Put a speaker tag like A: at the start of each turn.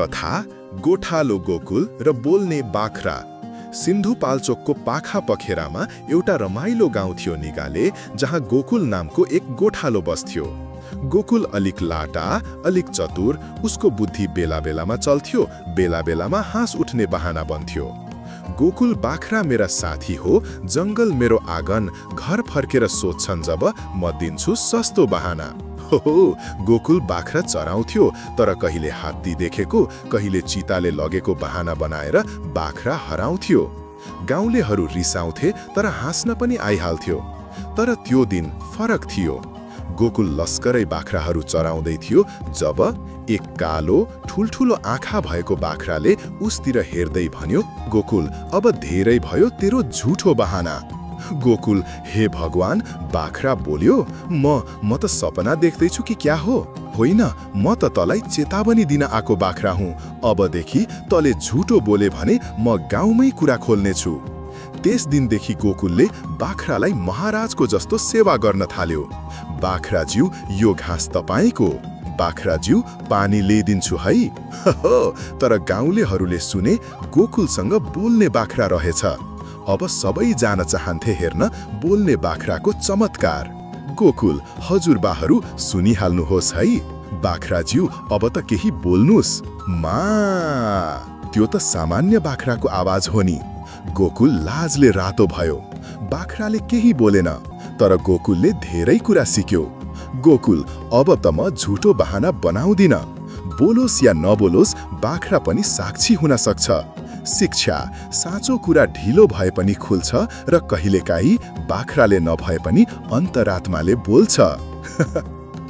A: कथा गोठालो गोकुल र बोल्ने बाख्रा। सिन्धुपाल्चोकको पाखा पखेरामा एउटा रमाइलो गाउँ थियो निगाले, जहाँ गोकुल नामको एक गोठालो बस्थ्यो। गोकुल अलिक लाटा, अलिक चतुर, उसको बुद्धि बेला बेलामा चल्थ्यो, बेला बेलामा हाँस उठ्ने बहाना बन्थ्यो। गोकुल बाख्रा मेरा साथी हो, जंगल मेरो आँगन, घर फर्केर सोध्छन् जब म दिन्छु सस्तो बहाना। हो गोकुल बाख्रा चराउँथ्यो, तर कहिले हात्ती देखेको, कहिले चिताले लगेको बहाना बनाएर बाख्रा हराउँथ्यो। गाउँलेहरू रिसाउँथे, तर हाँस्न पनि आइहाल्थ्यो। तर त्यो दिन फरक थियो। गोकुल लस्करै बाख्राहरू चराउँदै थियो जब एक कालो ठुल्ठुलो आँखा भएको बाख्राले उसतिर हेर्दै भन्यो, गोकुल अब धेरै भयो तेरो झुठो बहाना। गोकुल, हे भगवान, बाख्रा बोल्यो, म त सपना देख्दैछु कि क्या हो? होइन, म त तँलाई चेतावनी दिन आएको बाख्रा हुँ। अबदेखि तँले झुटो बोले भने म गाउँमै कुरा खोल्नेछु। त्यस दिनदेखि गोकुलले बाख्रालाई महाराजको जस्तो सेवा गर्न थाल्यो। बाख्राज्यू, यो घाँस तपाईँको। बाख्राज्यू, पानी ल्याइदिन्छु है। तर गाउँलेहरूले सुने गोकुलसँग बोल्ने बाख्रा रहेछ। अब सबै जान चाहन्थे हेर्न बोल्ने बाख्राको चमत्कार। गोकुल, हजुरबाहरू सुनिहाल्नुहोस् है। बाख्राज्यू, अब त केही बोल्नुस्। मा, त्यो त सामान्य बाख्राको आवाज हो नि। गोकुल लाजले रातो भयो। बाख्राले केही बोलेन, तर गोकुलले धेरै कुरा सिक्यो। गोकुल, अब त म झुटो बहाना बनाउँदिन। बोलोस् या नबोलोस्, बाख्रा पनि साक्षी हुन सक्छ। शिक्षा, साँचो कुरा ढिलो भए पनि खुल्छ र कहिलेकाहीँ बाख्राले नभए पनि अन्तरात्माले बोल्छ।